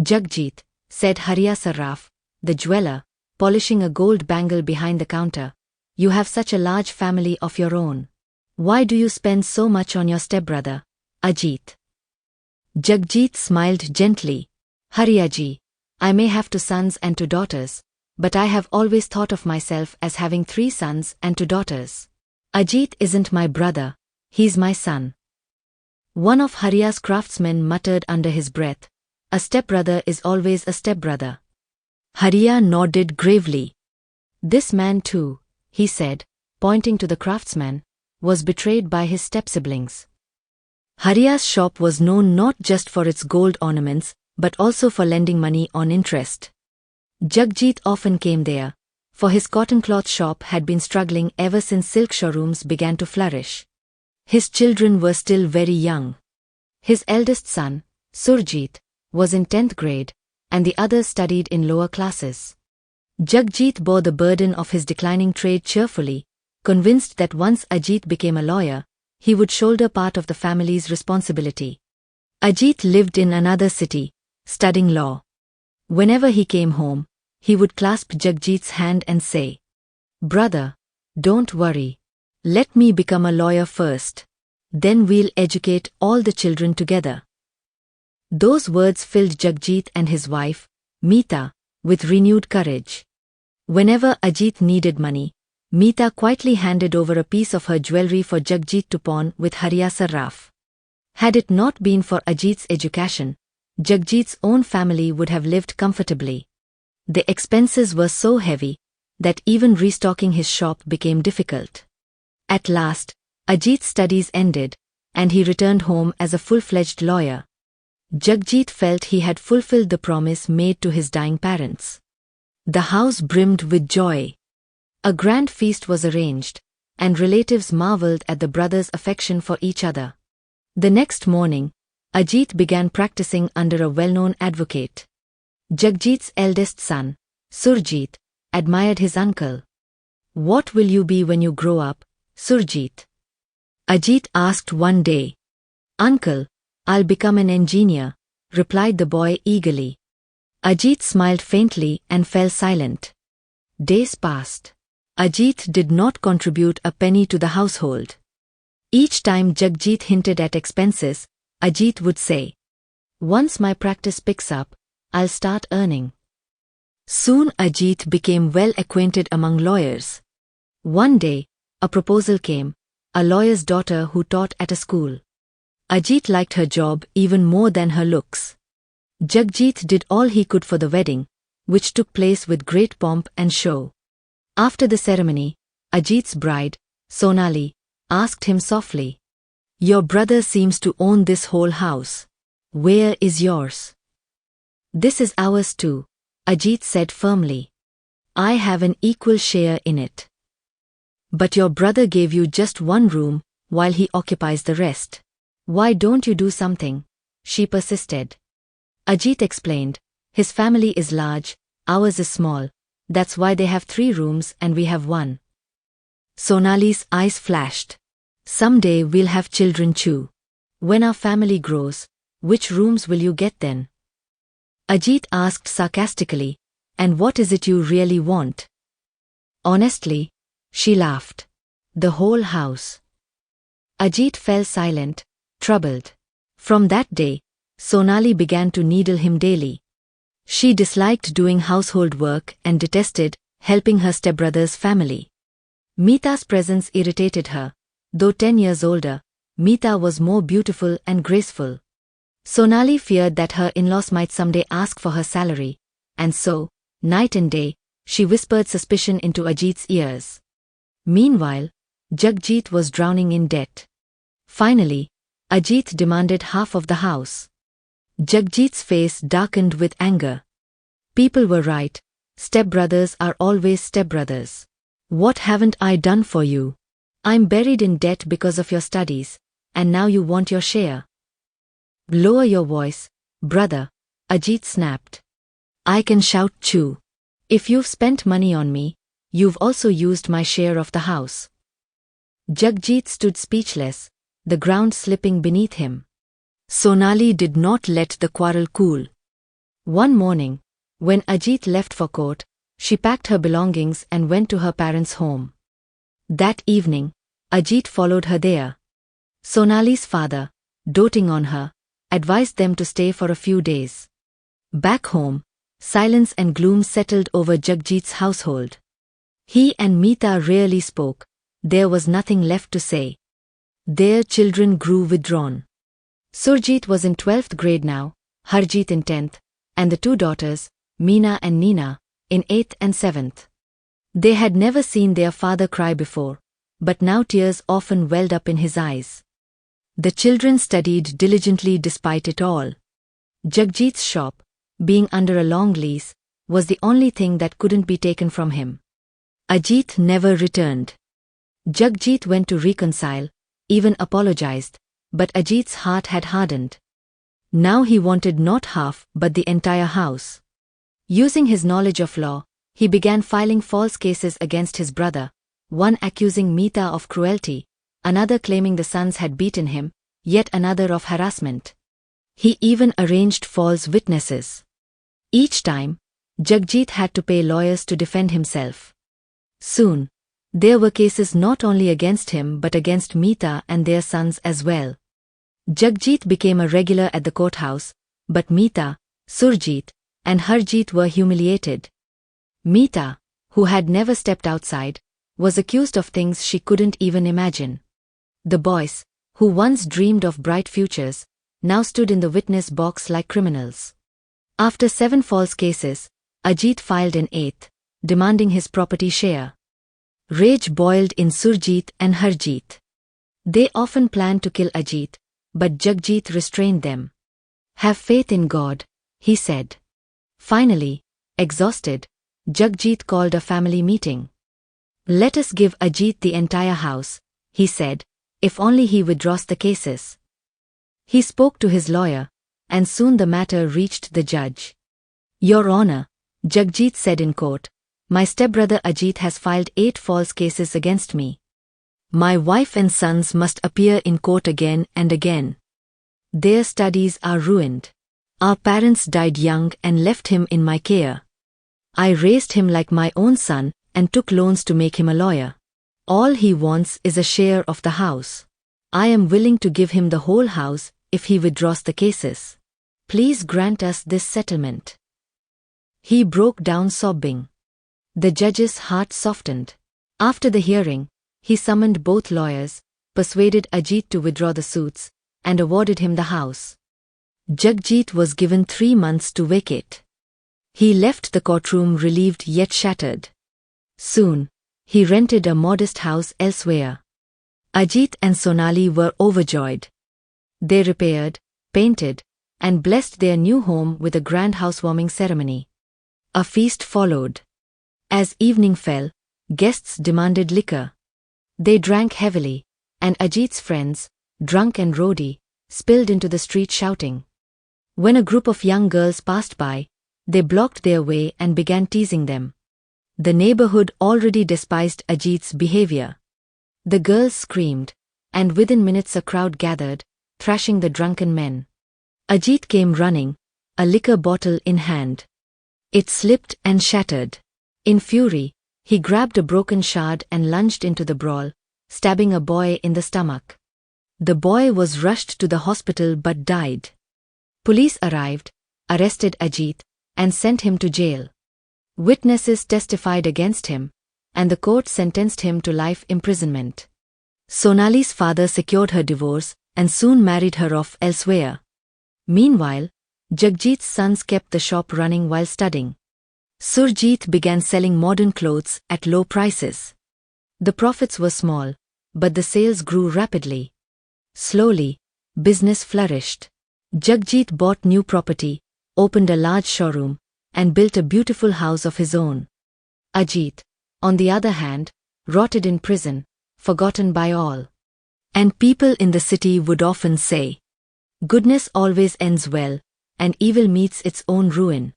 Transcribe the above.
Jagjit, said Hariya Sarraf, the jeweler, polishing a gold bangle behind the counter, you have such a large family of your own. Why do you spend so much on your stepbrother, Ajit? Jagjit smiled gently. Hariyaji, I may have 2 sons and 2 daughters, but I have always thought of myself as having 3 sons and 2 daughters. Ajit isn't my brother, he's my son. One of Hariya's craftsmen muttered under his breath, a stepbrother is always a stepbrother. Hariya nodded gravely. This man too, he said, pointing to the craftsman, was betrayed by his step-siblings. Hariya's shop was known not just for its gold ornaments, but also for lending money on interest. Jagjit often came there, for his cotton cloth shop had been struggling ever since silk showrooms began to flourish. His children were still very young. His eldest son, Surjit, was in 10th grade, and the others studied in lower classes. Jagjit bore the burden of his declining trade cheerfully, convinced that once Ajit became a lawyer, he would shoulder part of the family's responsibility. Ajit lived in another city, studying law. Whenever he came home, he would clasp Jagjit's hand and say, "Brother, don't worry. Let me become a lawyer first. Then we'll educate all the children together." Those words filled Jagjit and his wife, Meeta, with renewed courage. Whenever Ajit needed money, Meeta quietly handed over a piece of her jewelry for Jagjit to pawn with Hariya Sarraf. Had it not been for Ajit's education, Jagjit's own family would have lived comfortably. The expenses were so heavy that even restocking his shop became difficult. At last, Ajit's studies ended, and he returned home as a full-fledged lawyer. Jagjit felt he had fulfilled the promise made to his dying parents. The house brimmed with joy. A grand feast was arranged, and relatives marveled at the brothers' affection for each other. The next morning, Ajit began practicing under a well-known advocate. Jagjit's eldest son, Surjit, admired his uncle. "What will you be when you grow up, Surjit?" Ajit asked one day. "Uncle, I'll become an engineer," replied the boy eagerly. Ajit smiled faintly and fell silent. Days passed. Ajit did not contribute a penny to the household. Each time Jagjit hinted at expenses, Ajit would say, "Once my practice picks up, I'll start earning." Soon Ajit became well acquainted among lawyers. One day, a proposal came, a lawyer's daughter who taught at a school. Ajit liked her job even more than her looks. Jagjit did all he could for the wedding, which took place with great pomp and show. After the ceremony, Ajit's bride, Sonali, asked him softly, "Your brother seems to own this whole house. Where is yours?" "This is ours too," Ajit said firmly. "I have an equal share in it." "But your brother gave you just one room, while he occupies the rest. Why don't you do something?" she persisted. Ajit explained, "His family is large, ours is small, that's why they have 3 rooms and we have 1. Sonali's eyes flashed. "Someday we'll have children too. When our family grows, which rooms will you get then?" Ajit asked sarcastically, "And what is it you really want?" "Honestly," she laughed, "the whole house." Ajit fell silent, troubled. From that day, Sonali began to needle him daily. She disliked doing household work and detested helping her stepbrother's family. Meeta's presence irritated her. Though 10 years older, Meeta was more beautiful and graceful. Sonali feared that her in-laws might someday ask for her salary, and so, night and day, she whispered suspicion into Ajit's ears. Meanwhile, Jagjit was drowning in debt. Finally, Ajit demanded half of the house. Jagjit's face darkened with anger. People were right, stepbrothers are always stepbrothers. "What haven't I done for you? I'm buried in debt because of your studies, and now you want your share." "Lower your voice, brother," Ajit snapped. "I can shout too. If you've spent money on me, you've also used my share of the house." Jagjit stood speechless, the ground slipping beneath him. Sonali did not let the quarrel cool. One morning, when Ajit left for court, she packed her belongings and went to her parents' home. That evening, Ajit followed her there. Sonali's father, doting on her, advised them to stay for a few days. Back home, silence and gloom settled over Jagjit's household. He and Meeta rarely spoke. There was nothing left to say. Their children grew withdrawn. Surjit was in 12th grade now, Harjeet in 10th, and the two daughters, Meena and Neena, in 8th and 7th. They had never seen their father cry before, but now tears often welled up in his eyes. The children studied diligently despite it all. Jagjit's shop, being under a long lease, was the only thing that couldn't be taken from him. Ajit never returned. Jagjit went to reconcile, even apologized, but Ajit's heart had hardened. Now he wanted not half but the entire house. Using his knowledge of law, he began filing false cases against his brother, one accusing Meeta of cruelty, another claiming the sons had beaten him, yet another of harassment. He even arranged false witnesses. Each time, Jagjit had to pay lawyers to defend himself. Soon, there were cases not only against him but against Meeta and their sons as well. Jagjit became a regular at the courthouse, but Meeta, Surjit, and Harjeet were humiliated. Meeta, who had never stepped outside, was accused of things she couldn't even imagine. The boys, who once dreamed of bright futures, now stood in the witness box like criminals. After 7 false cases, Ajit filed an 8th, demanding his property share. Rage boiled in Surjit and Harjeet. They often planned to kill Ajit, but Jagjit restrained them. "Have faith in God," he said. Finally, exhausted, Jagjit called a family meeting. "Let us give Ajit the entire house," he said, "if only he withdraws the cases." He spoke to his lawyer, and soon the matter reached the judge. "Your Honor," Jagjit said in court, "my stepbrother Ajit has filed 8 false cases against me. My wife and sons must appear in court again and again. Their studies are ruined. Our parents died young and left him in my care. I raised him like my own son and took loans to make him a lawyer. All he wants is a share of the house. I am willing to give him the whole house if he withdraws the cases. Please grant us this settlement." He broke down sobbing. The judge's heart softened. After the hearing, he summoned both lawyers, persuaded Ajit to withdraw the suits, and awarded him the house. Jagjit was given 3 months to vacate. He left the courtroom relieved yet shattered. Soon, he rented a modest house elsewhere. Ajit and Sonali were overjoyed. They repaired, painted, and blessed their new home with a grand housewarming ceremony. A feast followed. As evening fell, guests demanded liquor. They drank heavily, and Ajit's friends, drunk and rowdy, spilled into the street shouting. When a group of young girls passed by, they blocked their way and began teasing them. The neighborhood already despised Ajit's behavior. The girls screamed, and within minutes a crowd gathered, thrashing the drunken men. Ajit came running, a liquor bottle in hand. It slipped and shattered. In fury, he grabbed a broken shard and lunged into the brawl, stabbing a boy in the stomach. The boy was rushed to the hospital but died. Police arrived, arrested Ajit, and sent him to jail. Witnesses testified against him, and the court sentenced him to life imprisonment. Sonali's father secured her divorce and soon married her off elsewhere. Meanwhile, Jagjit's sons kept the shop running while studying. Surjit began selling modern clothes at low prices. The profits were small, but the sales grew rapidly. Slowly, business flourished. Jagjit bought new property, opened a large showroom, and built a beautiful house of his own. Ajit, on the other hand, rotted in prison, forgotten by all. And people in the city would often say, "Goodness always ends well, and evil meets its own ruin."